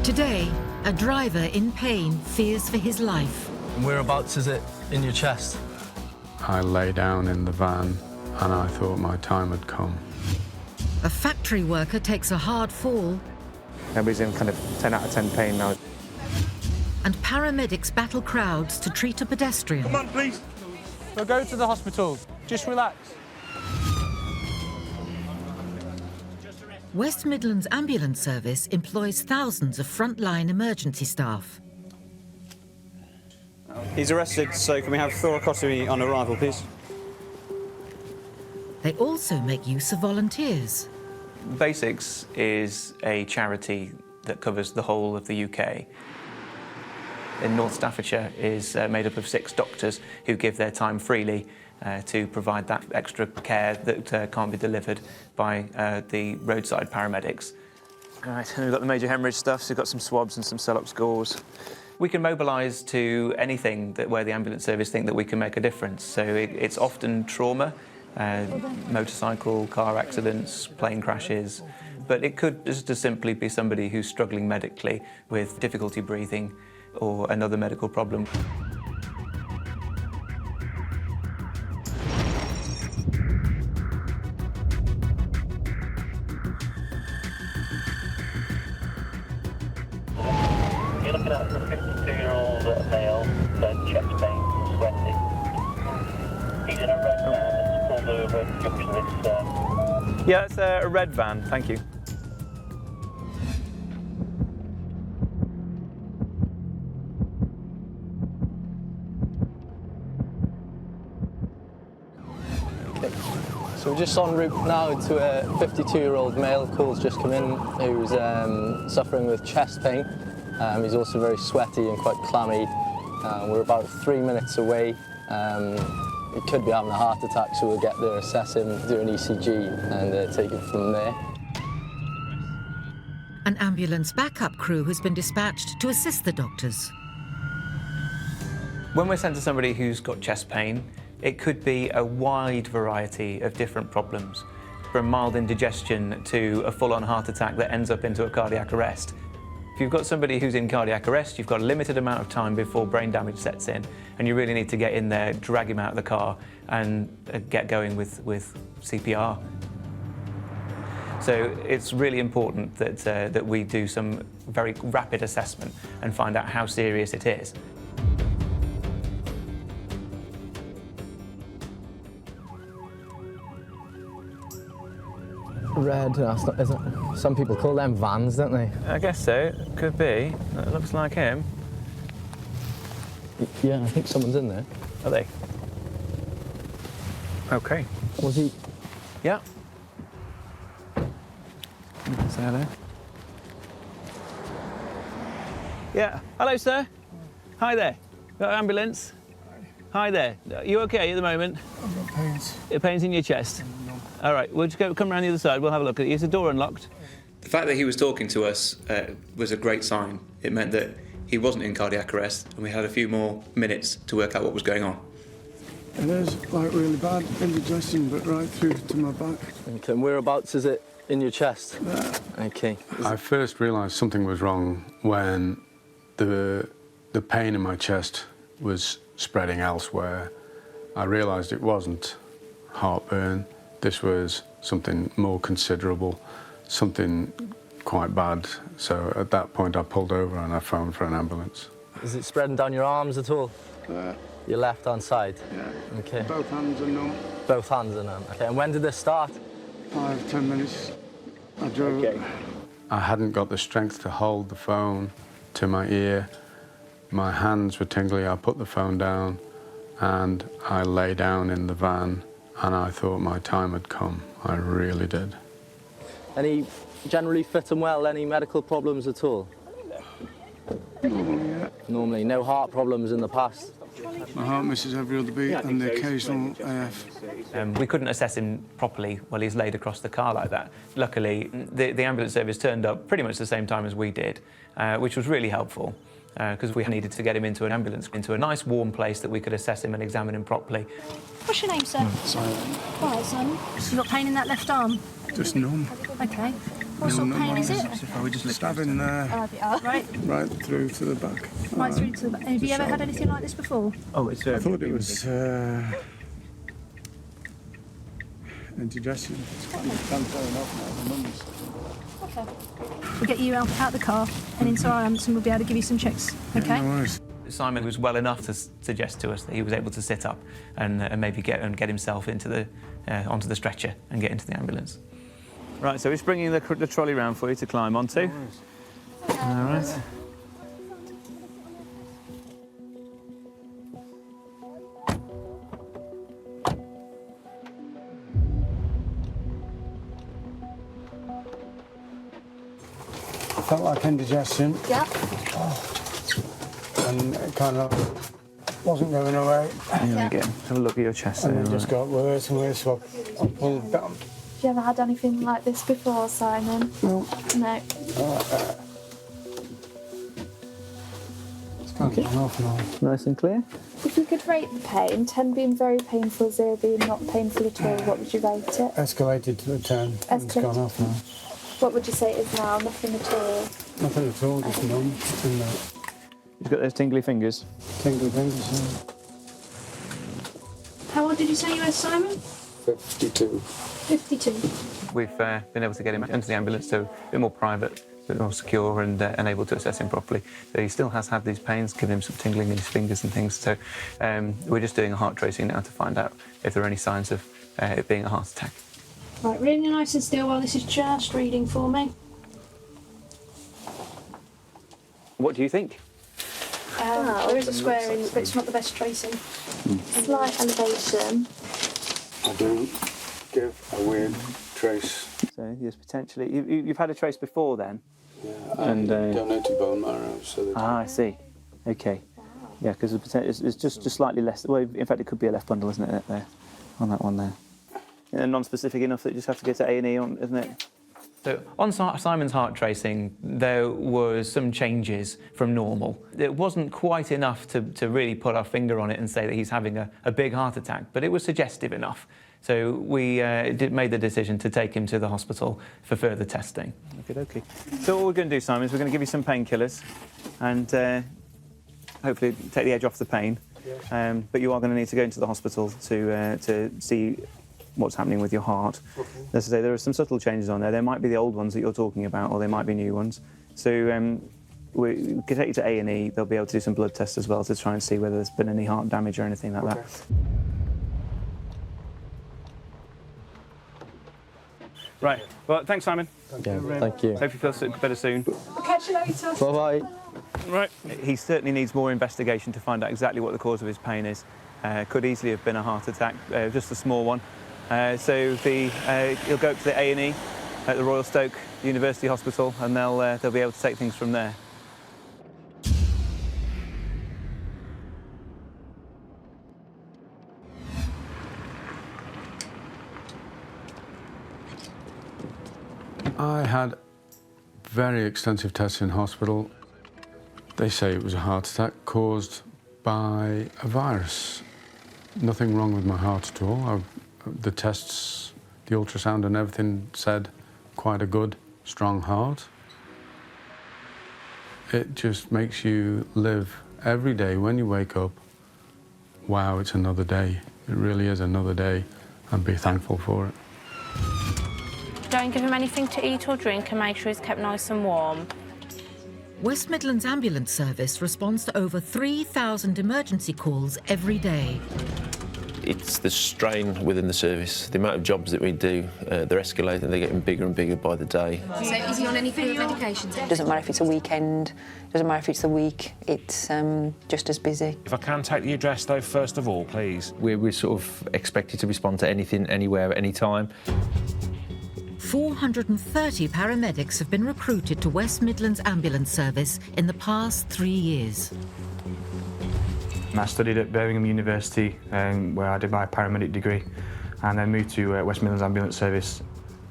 Today, a driver in pain fears for his life. Whereabouts is it in your chest? I lay down in the van and I thought my time had come. A factory worker takes a hard fall. Everybody's in kind of 10 out of 10 pain now. And paramedics battle crowds to treat a pedestrian. Come on, please. We'll go to the hospital. Just relax. West Midlands Ambulance Service employs thousands of frontline emergency staff. He's arrested, so can we have thoracotomy on arrival, please? They also make use of volunteers. Basics is a charity that covers the whole of the UK. In North Staffordshire is made up of 6 doctors who give their time freely to provide that extra care that can't be delivered by the roadside paramedics. Right, we've got the major hemorrhage stuff, so we've got some swabs and some Celox gauze. We can mobilise to anything where the ambulance service think that we can make a difference. So it's often trauma, motorcycle, car accidents, plane crashes, but it could just as simply be somebody who's struggling medically with difficulty breathing or another medical problem. You're looking at a 52-year-old male, chest pain, sweaty. He's in a red van that's pulled over at the junction of this. Yeah, it's a red van, thank you. So we're just en route now to a 52-year-old male. Call's just come in who's suffering with chest pain. He's also very sweaty and quite clammy. We're about 3 minutes away. He could be having a heart attack, so we'll get there, assess him, do an ECG and take it from there. An ambulance backup crew has been dispatched to assist the doctors. When we're sent to somebody who's got chest pain, it could be a wide variety of different problems, from mild indigestion to a full-on heart attack that ends up into a cardiac arrest. If you've got somebody who's in cardiac arrest, you've got a limited amount of time before brain damage sets in, and you really need to get in there, drag him out of the car, and get going with CPR. So it's really important that we do some very rapid assessment and find out how serious it is. Red, some people call them vans, don't they? I guess so, could be. That looks like him. Yeah, I think someone's in there. Are they? Okay. Was he? Yeah. Say hello. Yeah. Hello, sir. Hi there. Got an ambulance? Hi there. Are you okay at the moment? I've got pains. Pains in your chest? No. All right, we'll just come around the other side. We'll have a look at it. Is the door unlocked? The fact that he was talking to us was a great sign. It meant that he wasn't in cardiac arrest, and we had a few more minutes to work out what was going on. It is like really bad indigestion, but right through to my back. Okay, and whereabouts is it in your chest? There. Okay. I first realised something was wrong when the pain in my chest was spreading elsewhere. I realised it wasn't heartburn. This was something more considerable, something quite bad. So at that point I pulled over and I phoned for an ambulance. Is it spreading down your arms at all? There. Your left-hand side? Yeah. Okay. Both hands are numb. Both hands are numb. Okay, and when did this start? 5-10 minutes. I drove. Okay. I hadn't got the strength to hold the phone to my ear. My hands were tingly. I put the phone down and I lay down in the van and I thought my time had come. I really did. Any generally fit and well? Any medical problems at all? Normally, yeah. Normally, no heart problems in the past? My heart misses every other beat and the occasional AF. We couldn't assess him properly while he's laid across the car like that. Luckily, the ambulance service turned up pretty much the same time as we did, which was really helpful. Because we needed to get him into an ambulance, into a nice warm place that we could assess him and examine him properly. What's your name, sir? Silent. All right, Simon. You got pain in that left arm? Just numb. Okay. What sort of pain is it? Stabbing there, right through to the back. Right through to the back. Have you ever had anything like this before? Oh, it's I thought it was indigestion. It's kind of transferring off now, the mums. Okay. We'll get you out the car and into our ambulance and we'll be able to give you some checks, okay? No worries. Simon was well enough to suggest to us that he was able to sit up and maybe get himself into onto the stretcher and get into the ambulance. Right, so it's bringing the trolley round for you to climb onto. All right. Felt like indigestion. Yeah. And it kind of wasn't going away. Here we go. Have a look at your chest And there. it just got worse and worse, so I pulled down. Have you ever had anything like this before, Simon? No. No. It's kind of gone off now. Nice and clear. If you could rate the pain, 10 being very painful, 0 being not painful at all, what would you rate it? Escalated to a 10. It's gone off now. What would you say it is now? Nothing at all? Nothing at all, just numb. And You've got those tingly fingers. tingly fingers. How old did you say you were, Simon? 52. 52. We've been able to get him into the ambulance, so a bit more private, a bit more secure and able to assess him properly. So he still has had these pains, giving him some tingling in his fingers and things. So we're just doing a heart tracing now to find out if there are any signs of it being a heart attack. Right, really nice and still while this is just reading for me. What do you think? There is a square in, but it's not the best tracing. Slight elevation. I do give a weird trace. So yes, potentially. You've had a trace before then? Yeah, And, donated bone marrow, so that I see. Okay. Yeah, because it's just slightly less. Well, in fact, it could be a left bundle, isn't it? There, on that one there. And non-specific enough that you just have to go to A&E on, isn't it? So on Simon's heart tracing, there was some changes from normal. It wasn't quite enough to really put our finger on it and say that he's having a big heart attack, but it was suggestive enough. So we made the decision to take him to the hospital for further testing. Okay. So what we're going to do, Simon, is we're going to give you some painkillers and hopefully take the edge off the pain. But you are going to need to go into the hospital to see what's happening with your heart. Okay. As I say, there are some subtle changes on there. There might be the old ones that you're talking about, or there might be new ones. So we can take you to A&E. They'll be able to do some blood tests as well to try and see whether there's been any heart damage or anything like that. Right. Well, thanks, Simon. Thank you. Hope you feel better soon. I'll catch you later. Bye-bye. Right. He certainly needs more investigation to find out exactly what the cause of his pain is. Could easily have been a heart attack, just a small one. So he'll go to the A&E at the Royal Stoke University Hospital, and they'll be able to take things from there. I had very extensive tests in hospital. They say it was a heart attack caused by a virus. Nothing wrong with my heart at all. The tests, the ultrasound and everything said quite a good, strong heart. It just makes you live every day when you wake up. Wow, it's another day. It really is another day, and be thankful for it. Don't give him anything to eat or drink and make sure he's kept nice and warm. West Midlands Ambulance Service responds to over 3,000 emergency calls every day. It's the strain within the service, the amount of jobs that we do, they're escalating, they're getting bigger and bigger by the day. So is he on any food medications? It doesn't matter if it's a weekend, doesn't matter if it's a week, it's just as busy. If I can take the address though, first of all, please. We're sort of expected to respond to anything, anywhere, at any time. 430 paramedics have been recruited to West Midlands Ambulance Service in the past 3 years. I studied at Birmingham University, where I did my paramedic degree, and then moved to West Midlands Ambulance Service.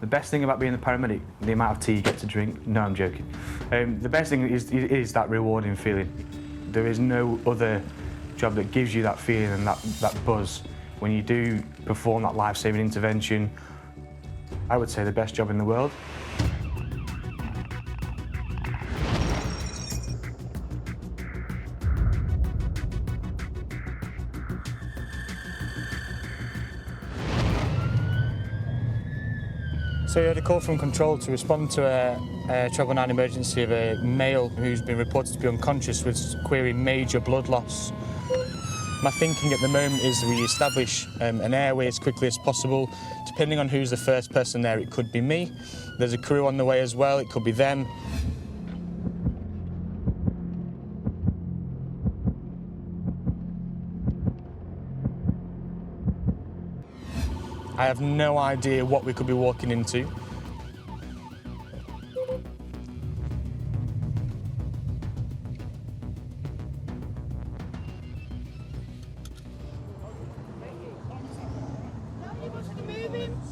The best thing about being a paramedic, the amount of tea you get to drink. No, I'm joking. The best thing is that rewarding feeling. There is no other job that gives you that feeling and that buzz when you do perform that life-saving intervention. I would say the best job in the world. So we had a call from control to respond to a treble 9 emergency of a male who's been reported to be unconscious with querying major blood loss. My thinking at the moment is we establish an airway as quickly as possible. Depending on who's the first person there, it could be me. There's a crew on the way as well, it could be them. I have no idea what we could be walking into.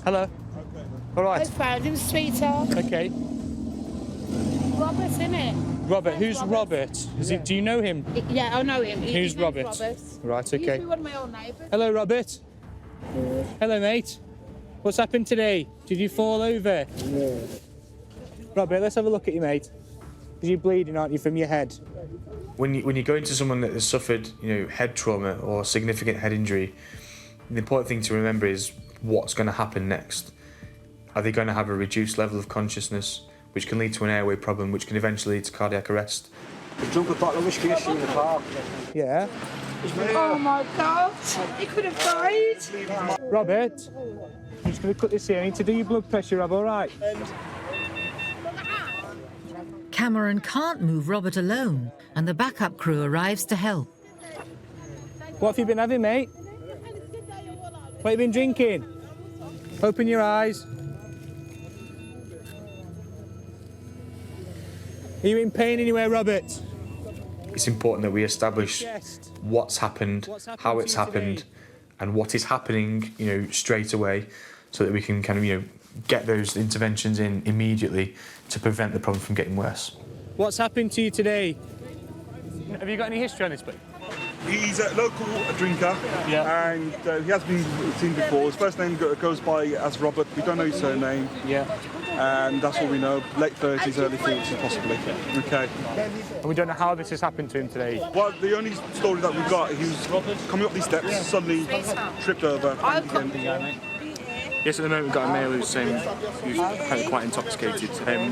Hello. All right. I found him, sweetheart. Okay. Robert, innit? Robert, who's Robert? Is he, do you know him? Yeah, I know him. Who's His name's Robert? Right, He used to okay. be one of my old neighbours. Hello, Robert. Hello, mate. What's happened today? Did you fall over? Yeah. Robert, let's have a look at you, mate. Because you're bleeding, aren't you, from your head? When you go into someone that has suffered, head trauma or significant head injury, the important thing to remember is what's going to happen next. Are they going to have a reduced level of consciousness, which can lead to an airway problem, which can eventually lead to cardiac arrest? He drunk a bottle of whiskey yesterday in the park. Yeah. Oh my God, he could have died. Robert, I'm just going to cut this here. I need to do your blood pressure, Rob, all right? Cameron can't move Robert alone, and the backup crew arrives to help. What have you been having, mate? What have you been drinking? Open your eyes. Are you in pain anywhere, Robert? It's important that we establish what's happened, how it's happened, and what is happening, straight away, so that we can get those interventions in immediately to prevent the problem from getting worse. What's happened to you today? Have you got any history on this, please? He's a local drinker, and he has been seen before. His first name goes by as Robert. We don't know his surname. Yeah. And that's all we know. Late 30s, early 40s, possibly. Okay. And we don't know how this has happened to him today. Well, the only story that we've got, he was coming up these steps, suddenly tripped over. Yes, at the moment we've got a male who's apparently quite intoxicated.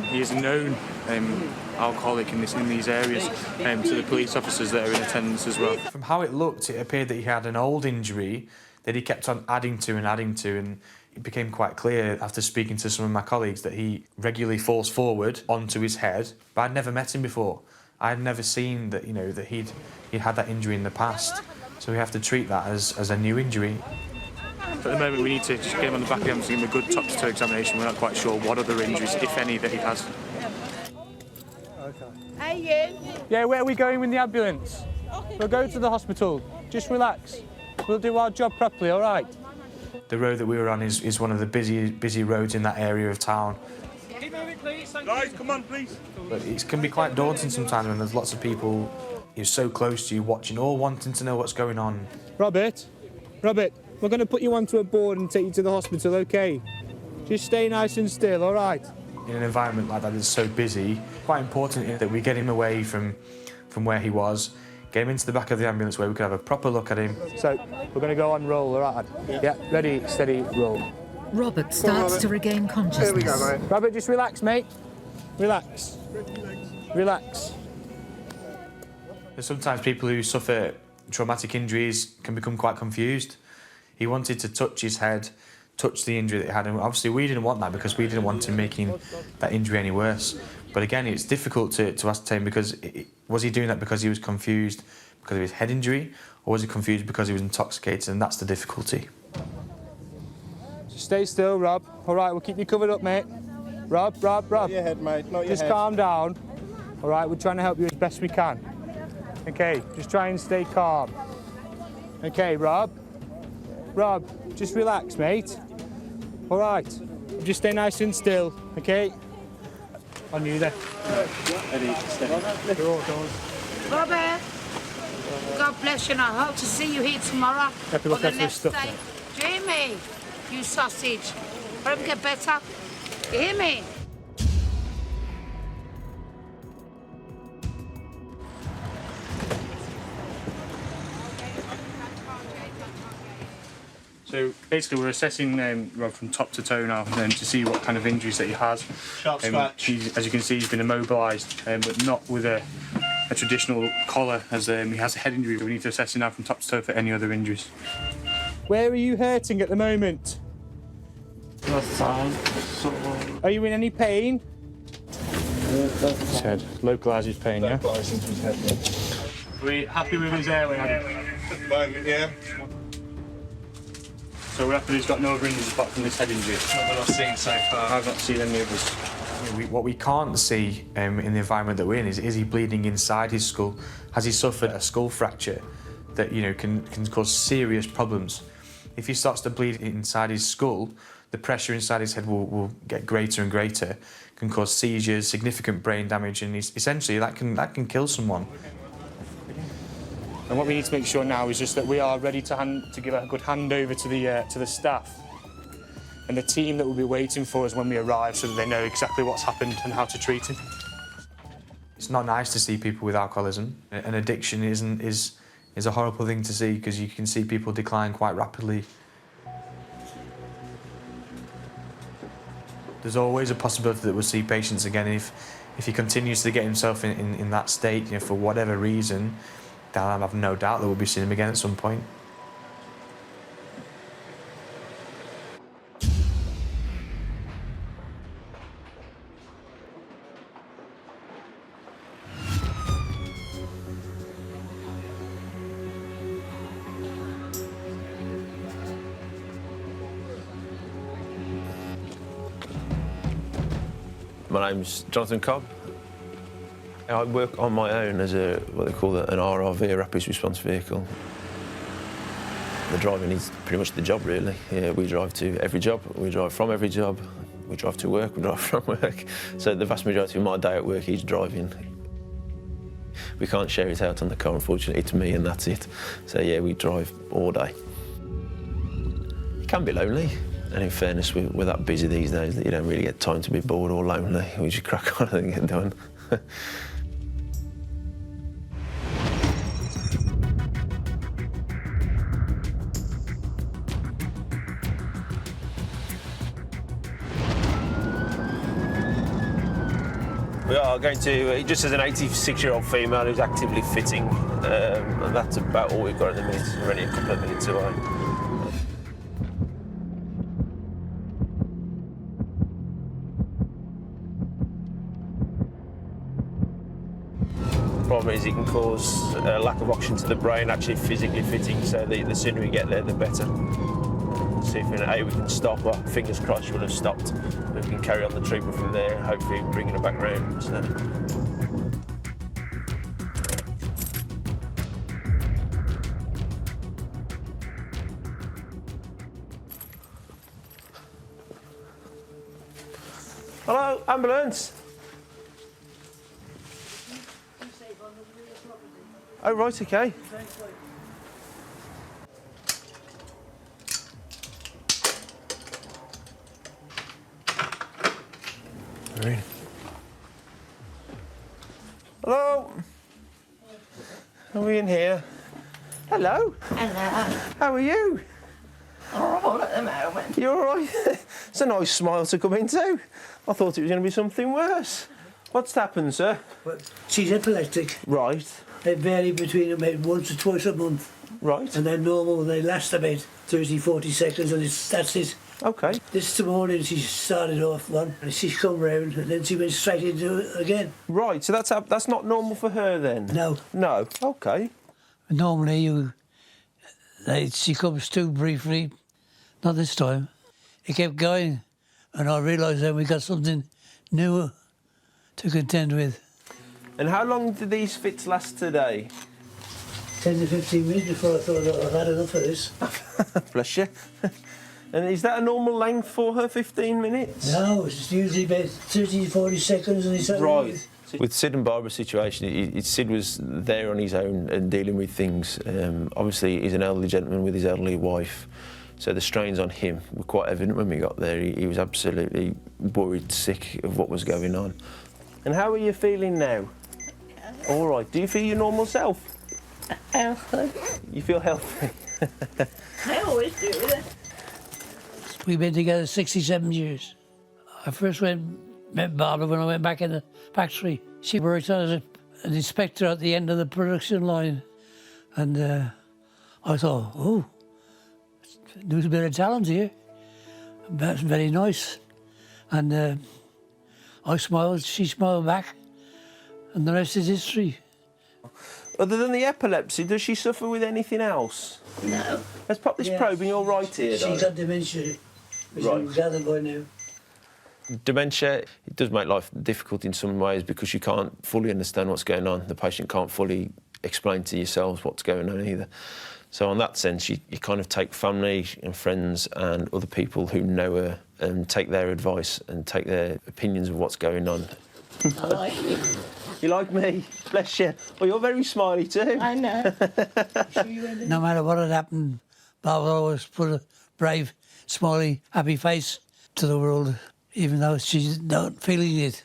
He is a known alcoholic in these areas to the police officers that are in attendance as well. From how it looked, it appeared that he had an old injury that he kept on adding to, and it became quite clear after speaking to some of my colleagues that he regularly falls forward onto his head, but I'd never met him before. I had never seen that, that he'd had that injury in the past, so we have to treat that as a new injury. At the moment, we need to just get him on the back of the ambulance and give him a good top-to-toe examination. We're not quite sure what other injuries, if any, that he has. Hey, you. Yeah, where are we going with the ambulance? We'll go to the hospital. Just relax. We'll do our job properly, all right? The road that we were on is one of the busy roads in that area of town. Keep moving, please. Guys, come on, please. But it can be quite daunting sometimes when there's lots of people so close to you watching, all wanting to know what's going on. Robert, we're going to put you onto a board and take you to the hospital, OK? Just stay nice and still, all right? In an environment like that that's so busy, quite important that we get him away from where he was, get him into the back of the ambulance where we can have a proper look at him. So, we're going to go on roll, all right? Yeah, ready, steady, roll. Robert starts to regain consciousness. Here we go, mate. Robert, just relax, mate. Relax. Relax. There's sometimes people who suffer traumatic injuries can become quite confused. He wanted to touch his head, touch the injury that he had, and obviously we didn't want that because we didn't want him making that injury any worse. But again, it's difficult to ascertain because was he doing that because he was confused because of his head injury, or was he confused because he was intoxicated, and that's the difficulty. Just stay still, Rob. All right, we'll keep you covered up, mate. Rob. Not your head, mate. Not your just head. Calm down. All right, we're trying to help you as best we can. Okay, just try and stay calm. Okay, Rob, just relax, mate. All right, just stay nice and still, okay? On you there. Eddie, steady. Robert, God bless you, and I hope to see you here tomorrow. Have to look for the after next this stuff day. Do you hear me, you sausage? Hope you get better. You hear me? So basically we're assessing Rob from top to toe now to see what kind of injuries that he has. Sharp scratch. As you can see, he's been immobilised, but not with a traditional collar, as he has a head injury. We need to assess him now from top to toe for any other injuries. Where are you hurting at the moment? Left side. Are you in any pain? His head. Localises pain, yeah? Localising his head, yeah. Are we happy with his airway? At the moment, yeah. So we're happy he's got no other injuries apart from this head injury? Not that I've seen so far. I've not seen any others. What we can't see in the environment that we're in is he bleeding inside his skull? Has he suffered a skull fracture that can cause serious problems? If he starts to bleed inside his skull, the pressure inside his head will get greater and greater, can cause seizures, significant brain damage, and essentially that can kill someone. And what we need to make sure now is just that we are ready to give a good handover to the staff and the team that will be waiting for us when we arrive, so that they know exactly what's happened and how to treat him. It's not nice to see people with alcoholism. An addiction is a horrible thing to see, because you can see people decline quite rapidly. There's always a possibility that we'll see patients again. If he continues to get himself in that state, for whatever reason, then I have no doubt that we'll be seeing him again at some point. My name's Jonathan Cobb. I work on my own as what they call an RRV, a rapid response vehicle. The driving is pretty much the job, really. Yeah, we drive to every job, we drive from every job, we drive to work, we drive from work. So the vast majority of my day at work is driving. We can't share it out on the car, unfortunately. It's me and that's it. So yeah, we drive all day. It can be lonely. And in fairness, we're that busy these days that you don't really get time to be bored or lonely. We just crack on and get done. We are going to, just as an 86-year-old female who's actively fitting, and that's about all we've got at the minute. We're only a couple of minutes away. The problem is it can cause a lack of oxygen to the brain, actually physically fitting, so the sooner we get there, the better. See if we can stop. Well, fingers crossed we'll have stopped. We can carry on the treatment from there, hopefully bringing her back round. So. Hello, ambulance. Oh, right, okay. Hello. Are we in here? Hello. Hello. How are you? All right at the moment. You all right? It's a nice smile to come into. I thought it was going to be something worse. What's happened, sir? Well, she's epileptic. Right. They vary between about once or twice a month. Right. And they're normal. They last about 30, 40 seconds, and that's it. Okay. This morning she started off one, and she's come round, and then she went straight into it again. Right. So that's not normal for her then. No. No. Okay. Normally she comes to briefly, not this time. It kept going, and I realised that we got something newer to contend with. And how long did these fits last today? 10 to 15 minutes before I thought I've had enough of this. Bless you. And is that a normal length for her, 15 minutes? No, it's usually about 30 to 40 seconds, and it's right. With Sid and Barbara's situation, Sid was there on his own and dealing with things. Obviously, he's an elderly gentleman with his elderly wife, so the strains on him were quite evident when we got there. He was absolutely worried, sick of what was going on. And how are you feeling now? All right. Do you feel your normal self? Healthy. You feel healthy? I always do that. We've been together 67 years. I first met Barbara when I went back in the factory. She worked as an inspector at the end of the production line. And I thought, oh, there's a bit of talent here. That's very nice. And I smiled, she smiled back, and the rest is history. Other than the epilepsy, does she suffer with anything else? No. Let's pop this probe in your right ear, She's got dementia, which we've gathered by now. Dementia, it does make life difficult in some ways because you can't fully understand what's going on. The patient can't fully explain to yourselves what's going on either. So in that sense, you kind of take family and friends and other people who know her and take their advice and take their opinions of what's going on. I like you. You like me? Bless you. Well, you're very smiley too. I know. No matter what had happened, Barbara always put a brave, smiley, happy face to the world, even though she's not feeling it.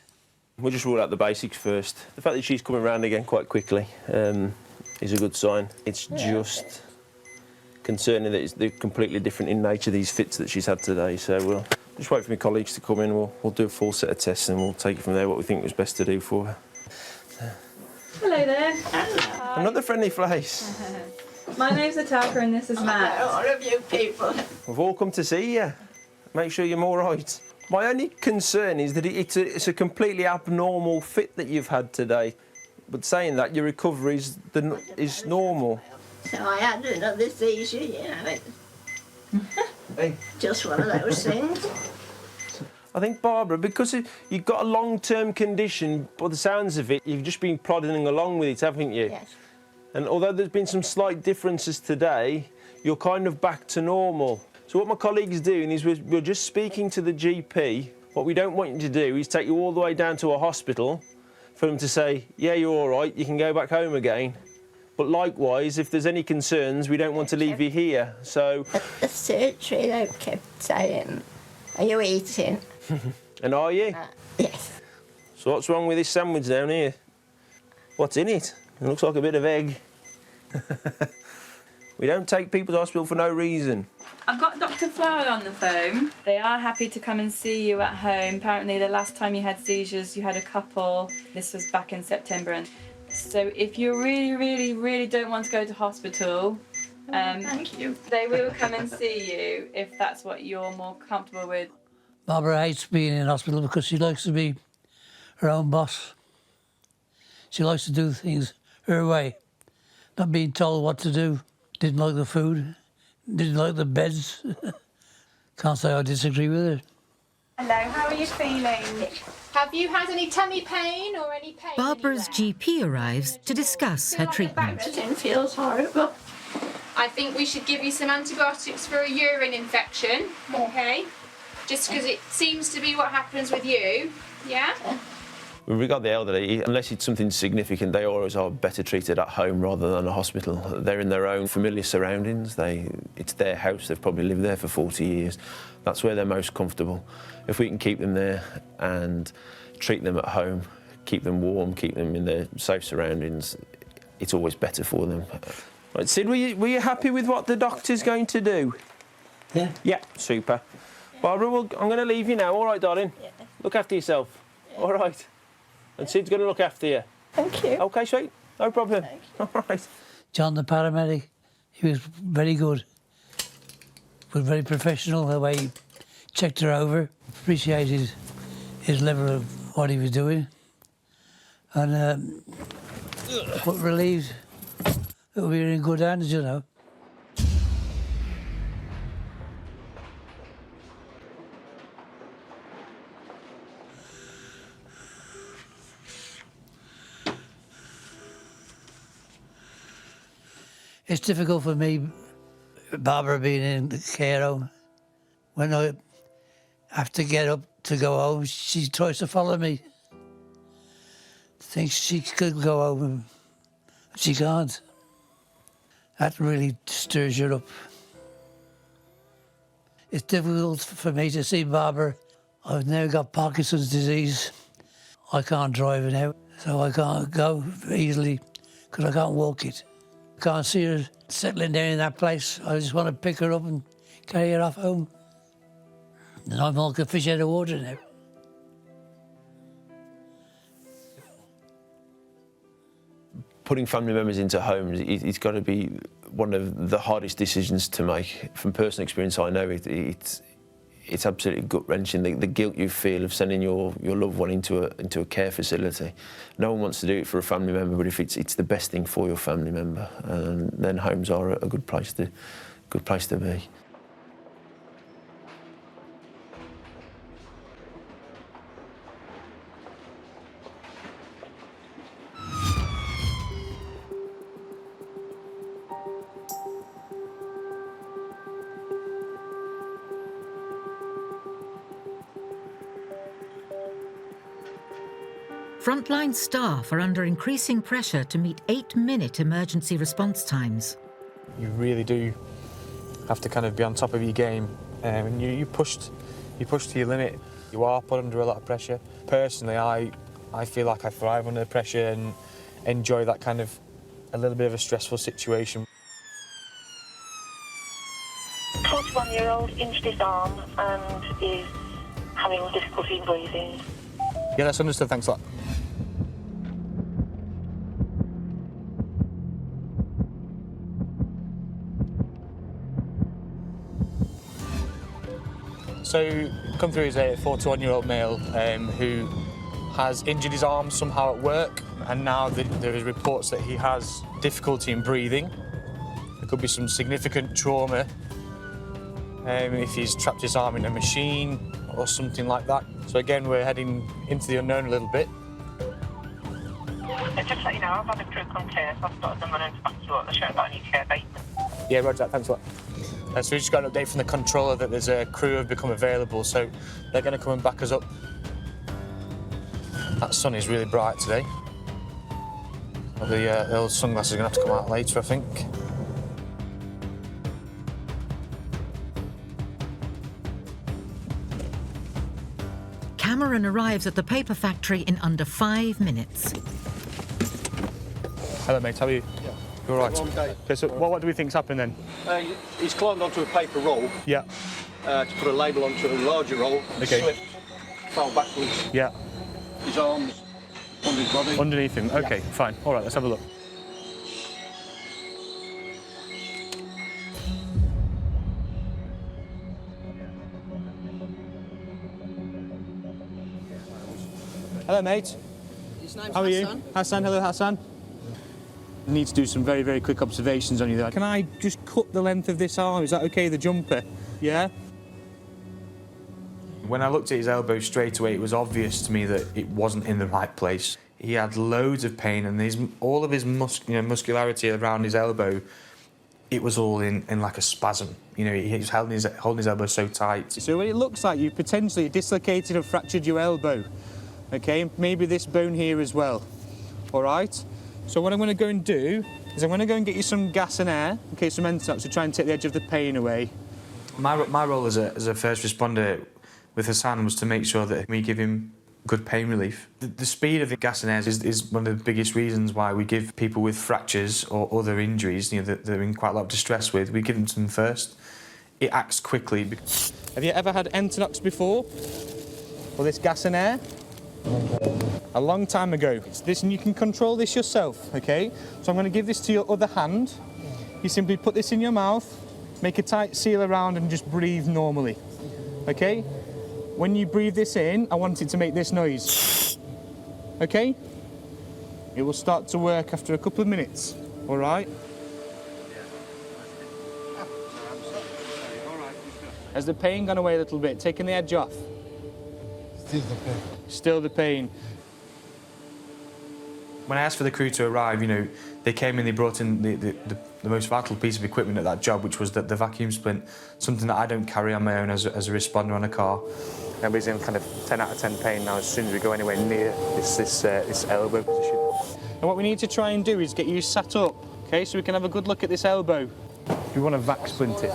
We'll just rule out the basics first. The fact that she's coming round again quite quickly is a good sign. It's just concerning that they're completely different in nature, these fits that she's had today. So we'll just wait for my colleagues to come in. We'll do a full set of tests and we'll take it from there, what we think was best to do for her. Hello there. Hello. Another friendly face. My name's Ataka and this is Matt. All of you people. We've all come to see you. Make sure you're all right. My only concern is that it's a completely abnormal fit that you've had today. But saying that, your recovery is normal. So I had another seizure, Just one of those things. I think, Barbara, because you've got a long-term condition, by the sounds of it, you've just been plodding along with it, haven't you? Yes. And although there's been some slight differences today, you're kind of back to normal. So what my colleague's doing is we're just speaking to the GP. What we don't want you to do is take you all the way down to a hospital for them to say, yeah, you're all right, you can go back home again. But likewise, if there's any concerns, we don't want to leave you here, so... At the surgery, they kept saying, are you eating? And are you? Yes. So what's wrong with this sandwich down here? What's in it? It looks like a bit of egg. We don't take people to hospital for no reason. I've got Dr. Flower on the phone. They are happy to come and see you at home. Apparently the last time you had seizures, you had a couple. This was back in September. And so if you really don't want to go to hospital, thank you. They will come and see you if that's what you're more comfortable with. Barbara hates being in hospital because she likes to be her own boss. She likes to do things her way, not being told what to do. Didn't like the food, didn't like the beds. Can't say I disagree with her. Hello, how are you feeling? Have you had any tummy pain or any pain? Barbara's GP arrives to discuss her treatment. It feels horrible. I think we should give you some antibiotics for a urine infection, okay? Just because it seems to be what happens with you, yeah? With regard to the elderly, unless it's something significant, they always are better treated at home rather than a hospital. They're in their own familiar surroundings. It's their house. They've probably lived there for 40 years. That's where they're most comfortable. If we can keep them there and treat them at home, keep them warm, keep them in their safe surroundings, it's always better for them. Right, Sid, were you happy with what the doctor's going to do? Yeah. Yeah, super. Yeah. Barbara, I'm going to leave you now. All right, darling? Yeah. Look after yourself. Yeah. All right. And Sid's going to look after you. Thank you. OK, sweet. No problem. All right. John, the paramedic, he was very good. Was very professional, the way he checked her over. Appreciated his level of what he was doing. And but relieved that we were in good hands, you know. It's difficult for me, Barbara being in the care home. When I have to get up to go home, she tries to follow me. Thinks she could go home, but she can't. That really stirs you up. It's difficult for me to see Barbara. I've now got Parkinson's disease. I can't drive it out, so I can't go easily because I can't walk it. Can't see her settling down in that place. I just want to pick her up and carry her off home. And I'm like a fish out of water now. Putting family members into homes, it's got to be one of the hardest decisions to make. From personal experience, I know it's absolutely gut-wrenching, the guilt you feel of sending your loved one into a care facility. No one wants to do it for a family member, but if it's the best thing for your family member, then homes are a good place to be. Frontline staff are under increasing pressure to meet 8-minute emergency response times. You really do have to kind of be on top of your game. And you push to your limit. You are put under a lot of pressure. Personally, I feel like I thrive under pressure and enjoy that kind of a little bit of a stressful situation. 41-year-old injured his arm and is having difficulty in breathing. Yeah, that's understood. Thanks a lot. So, come through is a 41-year-old male who has injured his arm somehow at work, and now there is reports that he has difficulty in breathing. There could be some significant trauma if he's trapped his arm in a machine or something like that. So again, we're heading into the unknown a little bit. Just to let you know, I've had a crew come here, so I've started them running back to what they're showing about new care basement. Yeah, roger that, thanks a lot. So we just got an update from the controller that there's a crew have become available, so they're going to come and back us up. That sun is really bright today. The old sunglasses are going to have to come out later, I think. Cameron arrives at the paper factory in under 5 minutes. Hello, mate, how are you? Yeah. You all right? Long day. Okay, so what do we think's happened then? He's climbed onto a paper roll. Yeah. To put a label onto a larger roll. Okay. Slipped, fell backwards. Yeah. His arms under his body. Underneath him? Okay, Yeah. fine. All right, let's have a look. Hello, mate. His name's How are you? Hassan. Hassan, hello, Hassan. Need to do some very, very quick observations on you there. Can I just cut the length of this arm? Is that okay, the jumper? Yeah? When I looked at his elbow straight away, it was obvious to me that it wasn't in the right place. He had loads of pain, and all of his muscularity around his elbow, it was all in like a spasm. You know, he was holding his elbow so tight. So it looks like you've potentially dislocated or fractured your elbow. Okay, maybe this bone here as well. All right? So what I'm going to go and do is I'm going to go and get you some gas and air, okay, some Entox to try and take the edge of the pain away. My role as a first responder with Hassan was to make sure that we give him good pain relief. The speed of the gas and air is one of the biggest reasons why we give people with fractures or other injuries, you know, that they're in quite a lot of distress with, we give them to them first. It acts quickly. Have you ever had Entox before? Or this gas and air? A long time ago. It's this, and you can control this yourself, okay? So I'm going to give this to your other hand. You simply put this in your mouth, make a tight seal around and just breathe normally, okay? When you breathe this in, I want it to make this noise, okay? It will start to work after a couple of minutes, all right? Has the pain gone away a little bit? Taking the edge off? Still the pain. Still the pain. When I asked for the crew to arrive, you know, they came in, they brought in the most vital piece of equipment at that job, which was the vacuum splint, something that I don't carry on my own as a responder on a car. Everybody's in kind of 10 out of 10 pain now as soon as we go anywhere near this elbow position. And what we need to try and do is get you sat up, okay, so we can have a good look at this elbow. We want to vac splint it.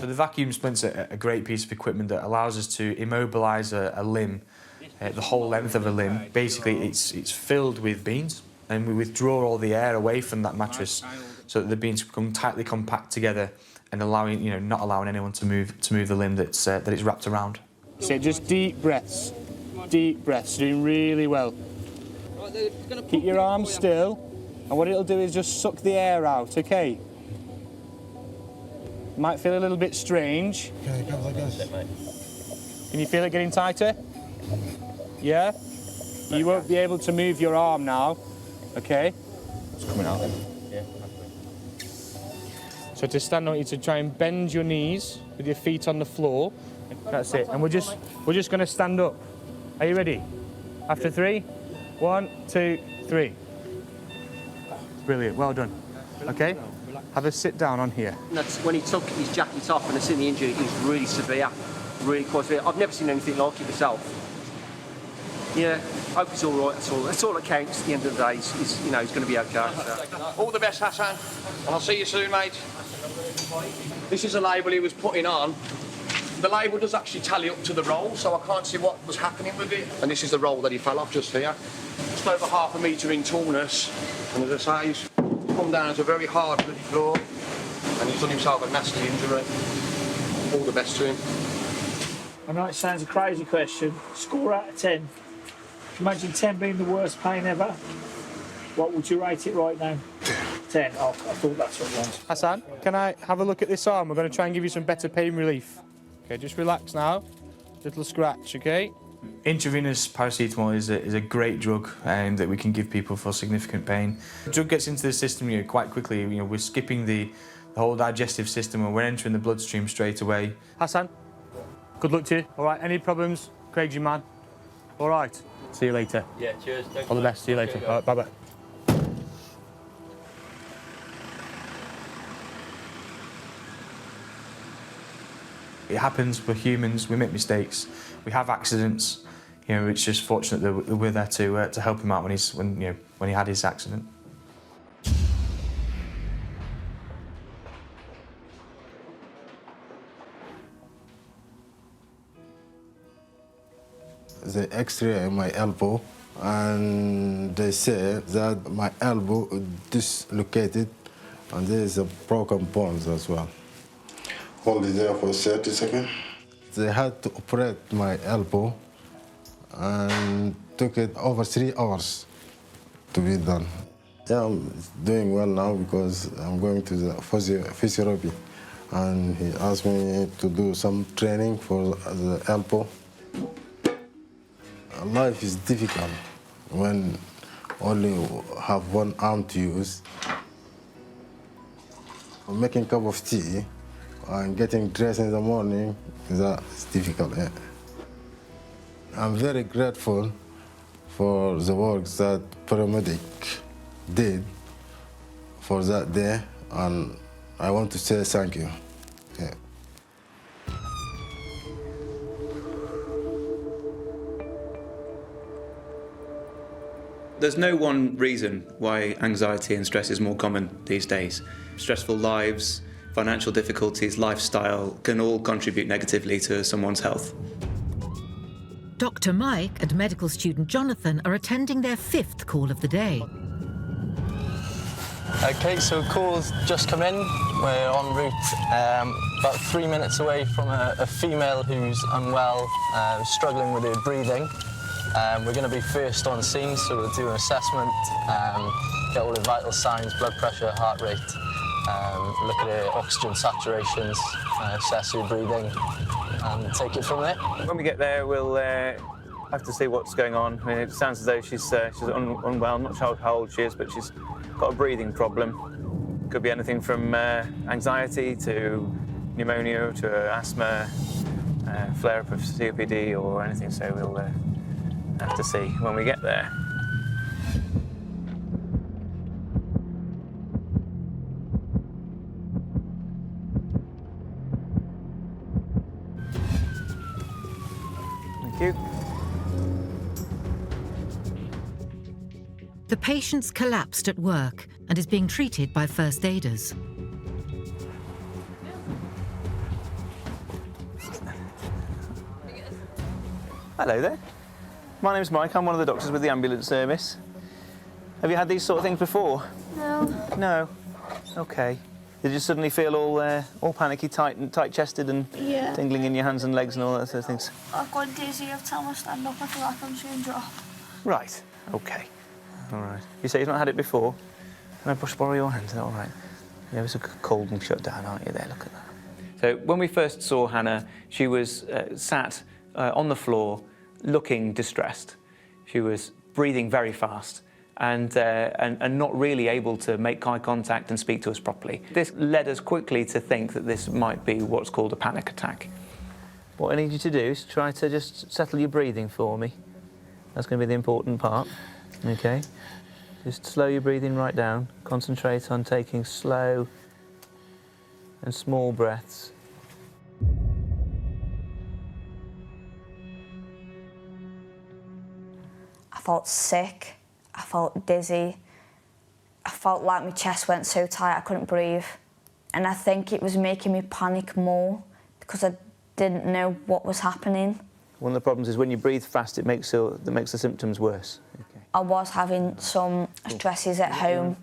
So the vacuum splint's a great piece of equipment that allows us to immobilise a limb, the whole length of a limb. Basically, it's filled with beans, and we withdraw all the air away from that mattress so that they're being become tightly compact together and allowing, not allowing anyone to move the limb that it's wrapped around. So just deep breaths, doing really well. Keep your arms still, and what it'll do is just suck the air out, okay? Might feel a little bit strange. Okay, go like this. Can you feel it getting tighter? Yeah? You won't be able to move your arm now, okay? It's coming out then. Yeah. So to stand on it, to try and bend your knees with your feet on the floor. That's it. And we're just going to stand up. Are you ready? After 3, 1, 2, 3. Brilliant. Well done. Okay. Have a sit down on here. That's when he took his jacket off and I seen the injury. It was really severe, really quite severe. I've never seen anything like it myself. Yeah, hope it's all right. That's all that counts. At the end of the day, he's going to be okay. So. All the best, Hassan, and I'll see you soon, mate. This is a label he was putting on. The label does actually tally up to the roll, so I can't see what was happening with it. And this is the roll that he fell off just here. Just over 1/2 metre in tallness. And as I say, he's come down to a very hard bloody floor. And he's done himself a nasty injury. All the best to him. I know it sounds a crazy question. Score out of 10. Imagine 10 being the worst pain ever. What would you rate it right now? 10. Oh, I thought that's what it was. Hassan, can I have a look at this arm? We're going to try and give you some better pain relief. Okay, just relax now. Little scratch, okay? Intravenous paracetamol is a great drug that we can give people for significant pain. The drug gets into the system quite quickly. We're skipping the whole digestive system and we're entering the bloodstream straight away. Hassan, good luck to you. All right, any problems? Craig's your man. All right, see you later. Yeah, cheers. All the best, see you later. All right, bye-bye. It happens, we're humans, we make mistakes, we have accidents. It's just fortunate that we're there to help him out when he had his accident. The X-ray in my elbow, and they say that my elbow is dislocated, and there is a broken bones as well. Hold it there for 30 seconds. They had to operate my elbow and took it over 3 hours to be done. Yeah, I'm doing well now because I'm going to the physiotherapy, and he asked me to do some training for the elbow. Life is difficult when only have one arm to use. Making a cup of tea and getting dressed in the morning, that's difficult. Yeah. I'm very grateful for the work that Paramedic did for that day, and I want to say thank you. Yeah. There's no one reason why anxiety and stress is more common these days. Stressful lives, financial difficulties, lifestyle can all contribute negatively to someone's health. Dr. Mike and medical student Jonathan are attending their 5th call of the day. Okay, so call's just come in. We're en route about 3 minutes away from a female who's unwell, struggling with her breathing. We're going to be first on scene, so we'll do an assessment, get all the vital signs, blood pressure, heart rate, look at her oxygen saturations, assess her breathing, and take it from there. When we get there, we'll have to see what's going on. I mean, it sounds as though she's unwell. I'm not sure how old she is, but she's got a breathing problem. Could be anything from anxiety to pneumonia to asthma, flare-up of COPD or anything, so we'll have to see when we get there. Thank you. The patient's collapsed at work and is being treated by first aiders. Hello there. My name's Mike. I'm one of the doctors with the ambulance service. Have you had these sort of things before? No. No? OK. Did you suddenly feel all panicky, tight-chested and Yeah. tingling in your hands and legs and all that sort of things? I've gone dizzy every time I stand up. I feel like I'm soon drop. Right. OK. All right. You say you've not had it before? Can I borrow your hand? Is that all right? Yeah, it's a cold and shut down, aren't you? There, look at that. So when we first saw Hannah, she was sat on the floor, looking distressed. She was breathing very fast and not really able to make eye contact and speak to us properly. This led us quickly to think that this might be what's called a panic attack. What I need you to do is try to just settle your breathing for me. That's going to be the important part. OK? Just slow your breathing right down. Concentrate on taking slow and small breaths. I felt sick. I felt dizzy. I felt like my chest went so tight I couldn't breathe. And I think it was making me panic more because I didn't know what was happening. One of the problems is when you breathe fast, it makes the symptoms worse. Okay. I was having some stresses at home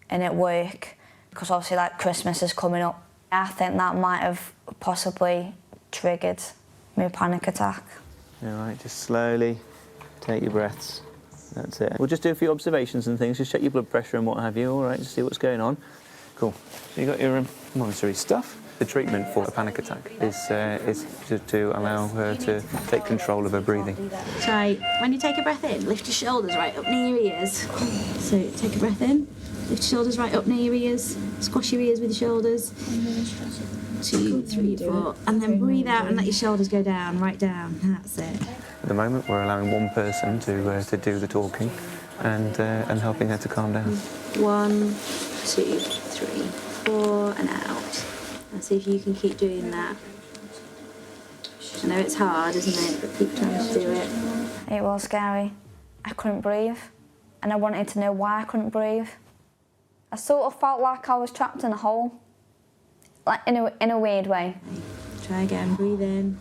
and at work because obviously like Christmas is coming up. I think that might have possibly triggered my panic attack. All right, just slowly take your breaths. That's it. We'll just do a few observations and things, just check your blood pressure and what have you, all right, just see what's going on. Cool. So you've got your monetary stuff. The treatment for a panic attack is to allow her to take control of her breathing. Try, when you take a breath in, lift your shoulders right up near your ears. So take a breath in, lift your shoulders right up near your ears, squash your ears with your shoulders. 2, 3, 4, and then breathe out and let your shoulders go down, right down. That's it. At the moment, we're allowing one person to do the talking and helping her to calm down. 1, 2, 3, 4, and out. And see if you can keep doing that. I know it's hard, isn't it? But keep trying to do it. It was scary. I couldn't breathe, and I wanted to know why I couldn't breathe. I sort of felt like I was trapped in a hole, like in a weird way. Try again. Breathe in.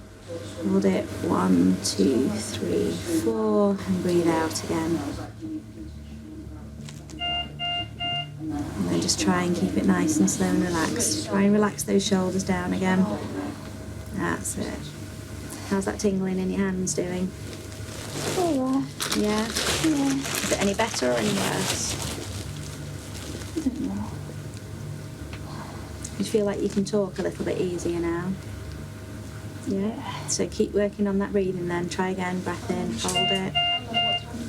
Hold it. 1, 2, 3, 4, and breathe out again. And then just try and keep it nice and slow and relaxed. Try and relax those shoulders down again. That's it. How's that tingling in your hands doing? Oh, yeah. Yeah? Yeah. Is it any better or any worse? I don't know. You feel like you can talk a little bit easier now? Yeah. So keep working on that breathing then. Try again. Breath in, hold it.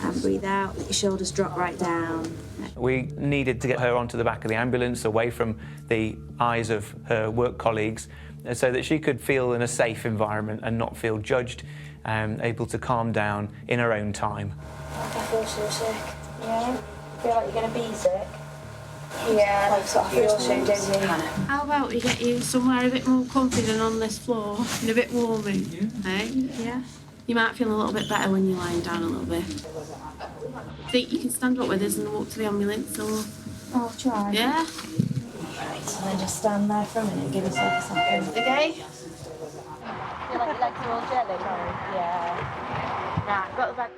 And breathe out. Let your shoulders drop right down. We needed to get her onto the back of the ambulance, away from the eyes of her work colleagues, so that she could feel in a safe environment and not feel judged, able to calm down in her own time. I feel so sick. Yeah? Feel like you're going to be sick? Yeah, I feel so dizzy. How about we get you somewhere a bit more comfy than on this floor and a bit warmer, eh? Yeah. You might feel a little bit better when you're lying down a little bit. Think you can stand up with us and walk to the ambulance, or...? I'll try. Yeah? Right, so then just stand there for a minute and give yourself a second. Okay? Feel like your legs are all jelly? Yeah. Right, got the back.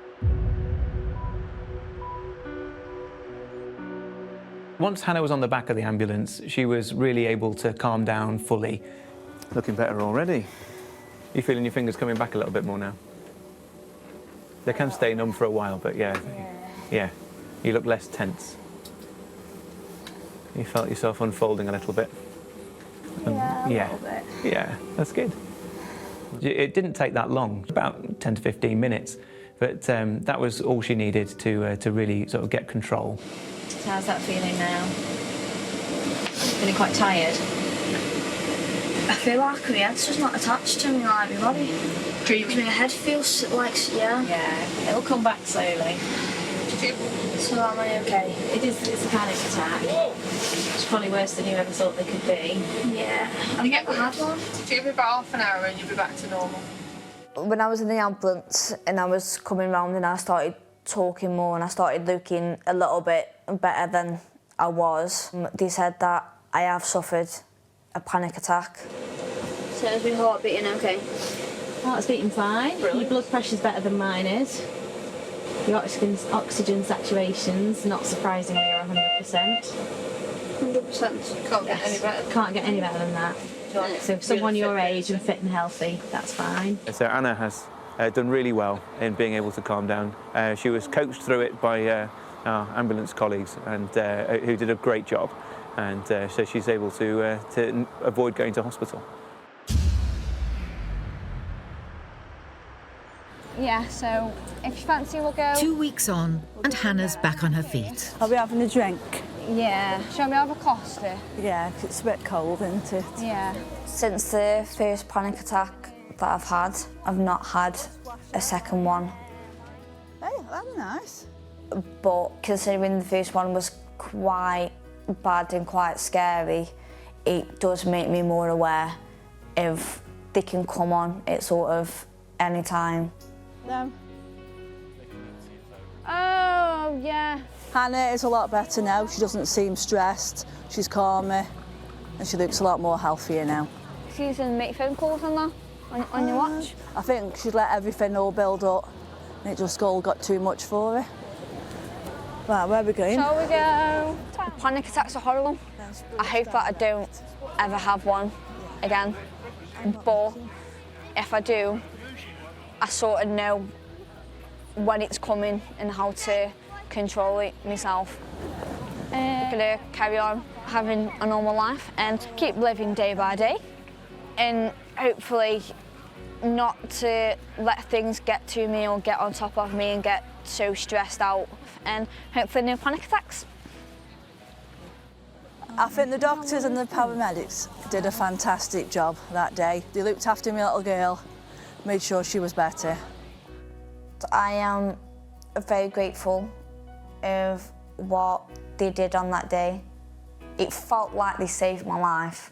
Once Hannah was on the back of the ambulance, she was really able to calm down fully. Looking better already. You feeling your fingers coming back a little bit more now? They can stay numb for a while, but yeah. You look less tense. You felt yourself unfolding a little bit. Yeah, a little bit. Yeah, that's good. It didn't take that long, about 10 to 15 minutes, but that was all she needed to really sort of get control. How's that feeling now? Feeling quite tired? I feel like my head's just not attached to me, like my body. My head feels like, yeah. Yeah, it'll come back slowly. So am I okay? It's a panic attack. It's probably worse than you ever thought they could be. Yeah. I get my head one. It'll be about half an hour and you'll be back to normal. When I was in the ambulance and I was coming round and I started talking more and I started looking a little bit better than I was, they said that I have suffered a panic attack. So is my heart beating okay? Heart's beating fine. Brilliant. Your blood pressure's better than mine is. Your oxygen saturation's not surprisingly 100%. 100%. Can't get any better. Can't get any better than that. So for someone your age and fit and healthy, that's fine. So Anna has done really well in being able to calm down. She was coached through it by our ambulance colleagues and who did a great job. And so she's able to avoid going to hospital. Yeah, so if you fancy, we'll go. 2 weeks on, and Hannah's back on her feet. Are we having a drink? Yeah. Shall we have a coaster? Yeah, 'cause it's a bit cold, isn't it? Yeah. Since the first panic attack that I've had, I've not had a second one. Hey, that'd be nice. But considering the first one was quite bad and quite scary, it does make me more aware of they can come on at sort of any time. No. Oh, yeah. Hannah is a lot better now. She doesn't seem stressed. She's calmer and she looks a lot more healthier now. She's going to make phone calls on that, on your watch? I think she'd let everything all build up and it just all got too much for her. Right, where are we going? Shall we go? Panic attacks are horrible. I hope that I don't ever have one again. But if I do, I sort of know when it's coming and how to control it myself. I'm gonna carry on having a normal life and keep living day by day, and hopefully not to let things get to me or get on top of me and get so stressed out, and hopefully no panic attacks. I think the doctors and the paramedics did a fantastic job that day. They looked after my little girl, made sure she was better. I am very grateful of what they did on that day. It felt like they saved my life.